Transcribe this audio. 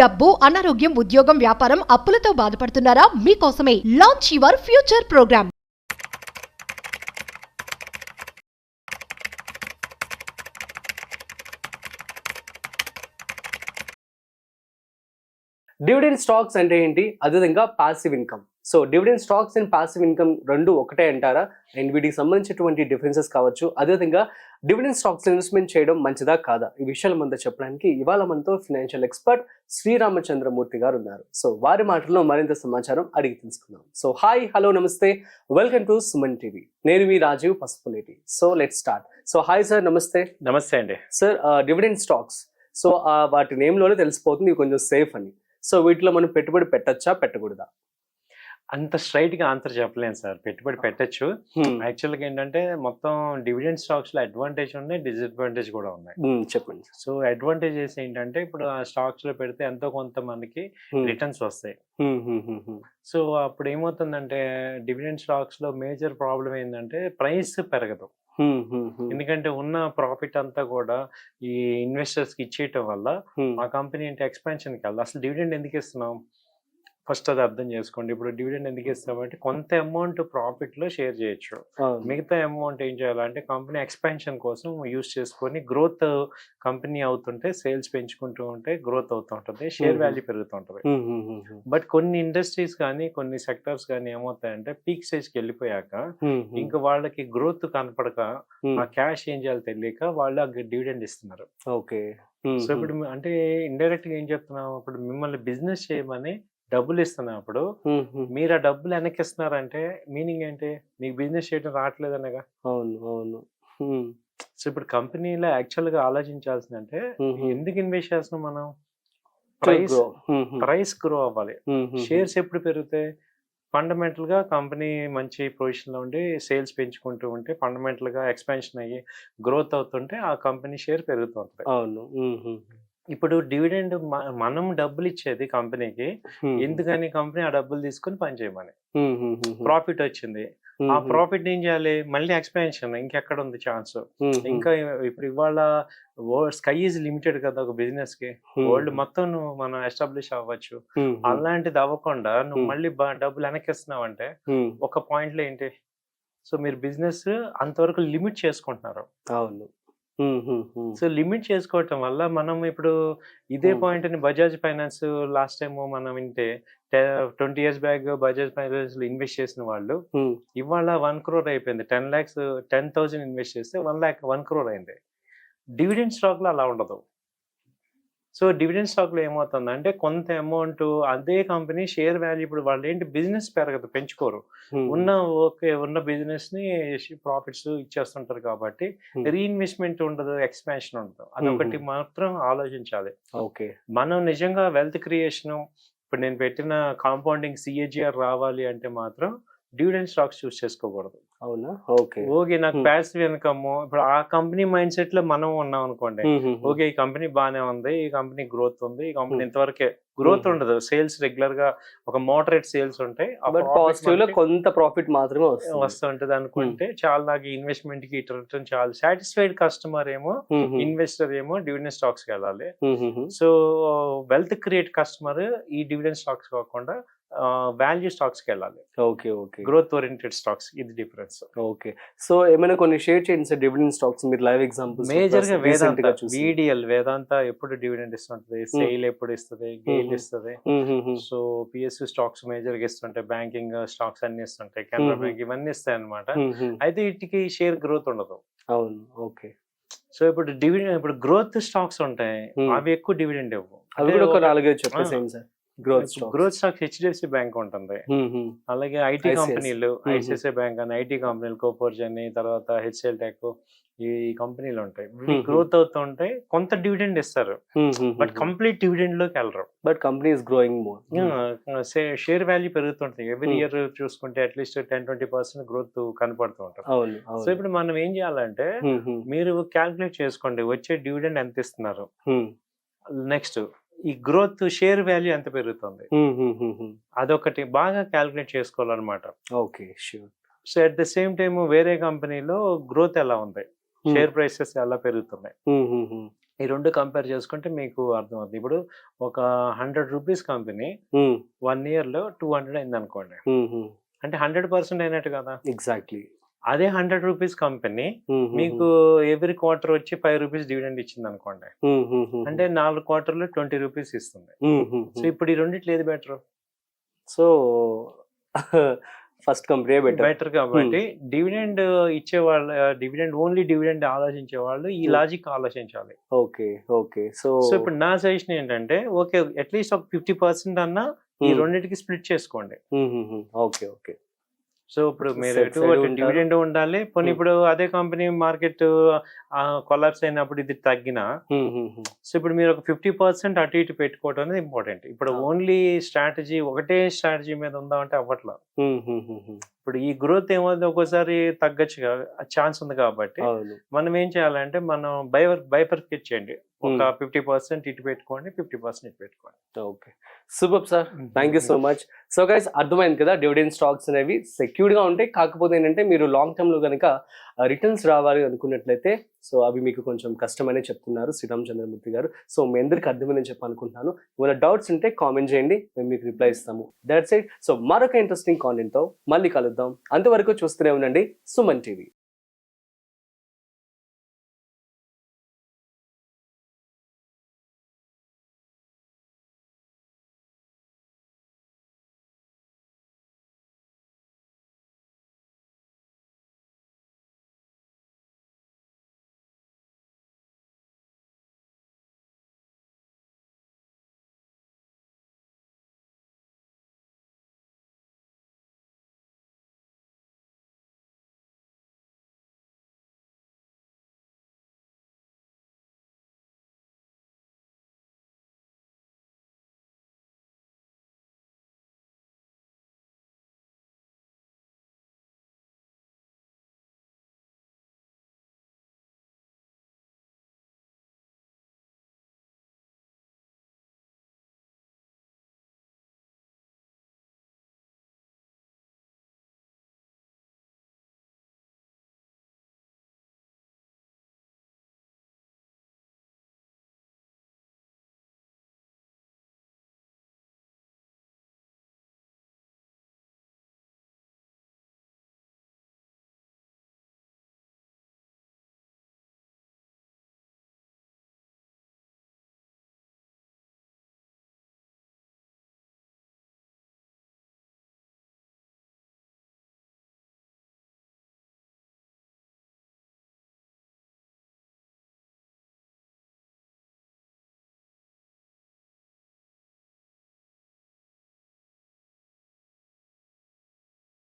డబ్బు, అనారోగ్యం, ఉద్యోగం, వ్యాపారం, అప్పులతో బాధపడుతున్నారా? మీకోసమే launch your future program. Dividend stocks అంటే ఏంటి, అదేవిధంగా passive income. So dividend stocks and passive income రెండు ఒకటే అంటారా? అండ్ వీటికి సంబంధించినటువంటి డిఫరెన్సెస్ కావచ్చు, అదేవిధంగా డివిడెండ్ స్టాక్స్ ఇన్వెస్ట్మెంట్ చేయడం మంచిదా కాదా, ఈ విషయాలు మనతో చెప్పడానికి ఇవాళ మనతో ఫైనాన్షియల్ ఎక్స్పర్ట్ శ్రీరామచంద్రమూర్తి గారు ఉన్నారు. సో వారి మాటల్లో మరింత సమాచారం అడిగి తెలుసుకుందాం. సో హాయ్, హలో, నమస్తే, వెల్కమ్ టు సుమన్ టీవీ. నేను మీ Rajeev Pasupuleti. So let's start. So hi sir, నమస్తే. నమస్తే అండి. సార్, డివిడెండ్ స్టాక్స్, సో వాటి నేమ్లోనే తెలిసిపోతుంది ఇవి కొంచెం సేఫ్ అని. సో వీటిలో మనం పెట్టుబడి పెట్టచ్చా, పెట్టకూడదా? అంత స్ట్రైట్ గా ఆన్సర్ చెప్పలేను సార్. పెట్టుబడి పెట్టచ్చు. యాక్చువల్గా ఏంటంటే మొత్తం డివిడెండ్ స్టాక్స్ లో అడ్వాంటేజ్ ఉన్నాయి, డిసడ్వాంటేజ్ కూడా ఉన్నాయి. చెప్పండి. సో అడ్వాంటేజెస్ ఏంటంటే ఇప్పుడు ఆ స్టాక్స్ లో పెడితే ఎంతో కొంత మనకి రిటర్న్స్ వస్తాయి. సో అప్పుడు ఏమవుతుందంటే డివిడెండ్ స్టాక్స్ లో మేజర్ ప్రాబ్లం ఏంటంటే ప్రైస్ పెరగదు. ఎందుకంటే ఉన్న ప్రాఫిట్ అంతా కూడా ఈ ఇన్వెస్టర్స్ కి ఇచ్చేయటం వల్ల ఆ కంపెనీ అంటే ఎక్స్పాన్షన్ కి వెళ్ళదు. అసలు డివిడెండ్ ఎందుకు ఇస్తున్నాం, ఫస్ట్ అది అర్థం చేసుకోండి. ఇప్పుడు డివిడెండ్ ఎందుకు ఇస్తామంటే కొంత అమౌంట్ ప్రాఫిట్ లో షేర్ చేయొచ్చు, మిగతా అమౌంట్ ఏం చేయాలంటే కంపెనీ ఎక్స్పాన్షన్ కోసం యూస్ చేసుకొని గ్రోత్ కంపెనీ అవుతుంటే సేల్స్ పెంచుకుంటూ ఉంటే గ్రోత్ అవుతూ ఉంటుంది, షేర్ వాల్యూ పెరుగుతూ ఉంటుంది. బట్ కొన్ని ఇండస్ట్రీస్ కానీ కొన్ని సెక్టర్స్ కానీ ఏమవుతాయంటే పీక్ స్టేజ్ కి వెళ్ళిపోయాక ఇంకా వాళ్ళకి గ్రోత్ కనపడక ఆ క్యాష్ ఏం చేయాలో తెలియక వాళ్ళు ఆ డివిడెండ్ ఇస్తున్నారు. ఓకే. సో ఇప్పుడు అంటే ఇండైరెక్ట్ గా ఏం చెప్తున్నాం, ఇప్పుడు మిమ్మల్ని బిజినెస్ చేయమని డబ్బులు ఇస్తున్నప్పుడు మీరు ఆ డబ్బులు వెనక్కి ఇస్తున్నారంటే మీనింగ్ ఏంటి, మీకు బిజినెస్ చేయడం రావట్లేదు అనగా. అవును, అవును. సో ఇప్పుడు కంపెనీలో యాక్చువల్ గా ఆలోచించాల్సిందంటే ఎందుకు ఇన్వెస్ట్ చేస్తున్నాం మనం, ప్రైస్ గ్రో అవ్వాలి. షేర్స్ ఎప్పుడు పెరుగుతాయి, ఫండమెంటల్ గా కంపెనీ మంచి పొజిషన్ లో ఉండి సేల్స్ పెంచుకుంటూ ఉంటే ఫండమెంటల్ గా ఎక్స్పాన్షన్ అయ్యి గ్రోత్ అవుతుంటే ఆ కంపెనీ షేర్ పెరుగుతూ ఉంటుంది. అవును. ఇప్పుడు డివిడెండ్ మనం డబ్బులు ఇచ్చేది కంపెనీకి ఎందుకని, కంపెనీ ఆ డబ్బులు తీసుకుని పని చేయమని. ప్రాఫిట్ వచ్చింది, ఆ ప్రాఫిట్ ఏం చేయాలి, మళ్ళీ ఎక్స్పాన్షన్ ఇంకెక్కడ ఉంది ఛాన్స్. ఇంకా ఇప్పుడు ఇవాళ స్కై ఈజ్ లిమిటెడ్ కదా ఒక బిజినెస్ కి, వరల్డ్ మొత్తం నువ్వు మనం ఎస్టాబ్లిష్ అవ్వచ్చు. అలాంటిది అవ్వకుండా నువ్వు మళ్ళీ డబ్బులు వెనక్కిస్తున్నావు అంటే ఒక పాయింట్ లో ఏంటి, సో మీరు బిజినెస్ అంతవరకు లిమిట్ చేసుకుంటున్నారు. అవును. సో లిమిట్ చేసుకోవటం వల్ల మనం ఇప్పుడు ఇదే పాయింట్ ని బజాజ్ ఫైనాన్స్ లాస్ట్ టైం మనం వింటే 20 years బ్యాక్ బజాజ్ ఫైనాన్స్ లో ఇన్వెస్ట్ చేసిన వాళ్ళు ఇవాళ 1 crore అయిపోయింది. 10,000 ఇన్వెస్ట్ చేస్తే 1 crore అయింది. డివిడెండ్ స్టాక్ లో అలా ఉండదు. సో డివిడెండ్ స్టాక్ లో ఏమవుతుందంటే కొంత అమౌంట్ అదే కంపెనీ షేర్ వాల్యూ, ఇప్పుడు వాళ్ళు ఏంటి బిజినెస్ పెరగదు, పెంచుకోరు, ఉన్న బిజినెస్ ని ప్రాఫిట్స్ ఇచ్చేస్తుంటారు కాబట్టి రీఇన్వెస్ట్మెంట్ ఉండదు, ఎక్స్పాన్షన్ ఉండదు. అదొకటి మాత్రం ఆలోచించాలి. ఓకే. మనం నిజంగా వెల్త్ క్రియేషన్, ఇప్పుడు నేను పెట్టిన కాంపౌండింగ్ సిఏజిఆర్ రావాలి అంటే మాత్రం డివిడెండ్ స్టాక్స్ చూస్ చేసుకోకూడదు. అవునా? ఓకే. నాకు ప్యాసివ్ ఇన్కమ్, ఇప్పుడు ఆ కంపెనీ మైండ్ సెట్ లో మనం ఉన్నాం అనుకోండి, ఓకే ఈ కంపెనీ బాగానే ఉంది, ఈ కంపెనీ గ్రోత్ ఉంది, ఈ కంపెనీ ఇంతవరకే గ్రోత్ ఉండదు, సేల్స్ రెగ్యులర్ గా ఒక మోడరేట్ సేల్స్ ఉంటాయి, పాజిటివ్ లో కొంత ప్రాఫిట్ మాత్రమే వస్తుంటది అనుకుంటే చాలా. నాకు ఇన్వెస్ట్మెంట్ కి రిటర్న్ చాలా సాటిస్ఫైడ్ కస్టమర్ ఏమో, ఇన్వెస్టర్ ఏమో డివిడెండ్ స్టాక్స్ కి వెళ్ళాలి. సో వెల్త్ క్రియేట్ కస్టమర్ ఈ డివిడెండ్ స్టాక్స్ కాకుండా వాల్యూ స్టాక్స్ కి వెళ్ళాలి. Okay, okay. Growth oriented stocks, ఇది డిఫరెన్స్. ఓకే. సో ఏమైనా కొన్ని షేర్ చేయండి సార్ డివిడెండ్ స్టాక్స్, మీరు లైవ్ ఎగ్జాంపుల్స్. మేజర్ గా వేదాంత ఎప్పుడు డివిడెండ్ ఇస్తుంటది, సెయిల్ ఎప్పుడు ఇస్తుంది, గెయిల్ ఇస్తుంది. సో పిఎస్యు స్టాక్స్ మేజర్ గా ఇస్తుంటాయి, బ్యాంకింగ్ స్టాక్స్ అన్ని ఇస్తుంటాయి, కెనరా బ్యాంక్ ఇవన్నీ ఇస్తాయి అనమాట. అయితే వీటికి షేర్ గ్రోత్ ఉండదు. అవును. ఓకే. సో ఇప్పుడు ఇప్పుడు గ్రోత్ స్టాక్స్ ఉంటాయి, అవి ఎక్కువ డివిడెండ్ ఇవ్వవు. అవి కూడా ఒక 4-5 చెప్పేసేయండి sir. Growth stock HDFC bank ఉంటుంది, అలాగే ఐటీ కంపెనీలు ఐసిఐసిఐ బ్యాంక్ అని, ఐటీ కంపెనీలు కోఫోర్జ్ అని, తర్వాత హెచ్సిఎల్ టెక్, ఈ కంపెనీలు ఉంటాయి. గ్రోత్ అవుతూ ఉంటాయి, కొంత డివిడెండ్ ఇస్తారు, బట్ కంప్లీట్ డివిడెండ్ లోకి వెళ్ళరు. But company is growing more, share value పెరుగుతుంటుంది. ఎవ్రీ ఇయర్ చూసుకుంటే అట్లీస్ట్ 10-20% గ్రోత్ కనపడుతూ ఉంటుంది. సో ఇప్పుడు మనం ఏం చేయాలంటే మీరు క్యాల్కులేట్ చేసుకోండి వచ్చే డివిడెండ్ ఎంత ఇస్తున్నారు, నెక్స్ట్ ఈ గ్రోత్ షేర్ వాల్యూ ఎంత పెరుగుతుంది, అదొకటి బాగా క్యాల్కులేట్ చేసుకోవాలన్నమాట. Okay, sure. So at the same time వేరే కంపెనీలో గ్రోత్ ఎలా ఉంది, షేర్ ప్రైసెస్ ఎలా పెరుగుతున్నాయి, ఈ రెండు కంపేర్ చేసుకుంటే మీకు అర్థమవుతుంది. ఇప్పుడు ఒక 100 రూపీస్ కంపెనీ 1 ఇయర్‌లో 200 అయింది అనుకోండి. అంటే 100% అయినట్టు కదా! ఎగ్జాక్ట్లీ. అదే 100 రూపీస్ కంపెనీ మీకు ఎవ్రీ క్వార్టర్ వచ్చి 5 రూపీస్ డివిడెండ్ ఇచ్చింది అనుకోండి. అంటే 4 క్వార్టర్‌లో 20 రూపీస్ ఇస్తుంది. సో ఇప్పుడు ఈ రెండిట్లో ఏది better? So first company better. Better కాబట్టి డివిడెండ్ ఇచ్చే వాళ్ళ ఓన్లీ డివిడెండ్ ఆలోచించే వాళ్ళు ఈ లాజిక్ ఆలోచించాలి. ఓకే. ఓకే. సో సో ఇప్పుడు నా సజెషన్ ఏంటంటే ఓకే అట్లీస్ట్ ఒక 50% అన్నా ఈ రెండింటికి స్ప్లిట్ చేసుకోండి. ఓకే. ఓకే. సో ఇప్పుడు మీరు Set ఎటు side ఉంటారు. డివిడెండ్ ఉండాలి. పోనీ ఇప్పుడు అదే కంపెనీ మార్కెట్ కొలాప్స్ అయినప్పుడు ఇది తగ్గినా సో ఇప్పుడు మీరు ఒక 50% అటు ఇటు పెట్టుకోవడం అనేది ఇంపార్టెంట్. ఇప్పుడు ఓన్లీ స్ట్రాటజీ ఒకటే స్ట్రాటజీ మీద ఉందామంటే అవ్వట్లా. ఇప్పుడు ఈ గ్రోత్ ఏమవుతుంది ఒక్కోసారి తగ్గచ్చు ఛాన్స్ ఉంది కాబట్టి అవును. మనం ఏం చేయాలంటే మనం బైఫర్కేట్ చేయండి. ఒక 50% ఇటు పెట్టుకోండి, 50% ఇటు పెట్టుకోండి. Okay. Super sir. Thank you so much. So guys అర్థమైంది కదా, డివిడెండ్ స్టాక్స్ అనేవి సెక్యూర్డ్ గా ఉంటాయి. కాకపోతే ఏంటంటే మీరు లాంగ్ టర్మ్ లో కనుక రిటర్న్స్ రావాలి అనుకున్నట్లయితే సో అవి మీకు కొంచెం కష్టమనే చెప్తున్నారు శ్రీరామ్ చంద్రమూర్తి గారు. సో మీ అందరికి అర్థమైందని చెప్పనుకుంటున్నాను. ఏమైనా డౌట్స్ ఉంటే కామెంట్ చేయండి, మేము మీకు రిప్లై ఇస్తాము. That's it. సో మరొక ఇంట్రెస్టింగ్ కాంటెంట్ తో మళ్ళీ కలుద్దాం. అంతవరకు చూస్తూనే ఉండండి సుమన్ టీవీ.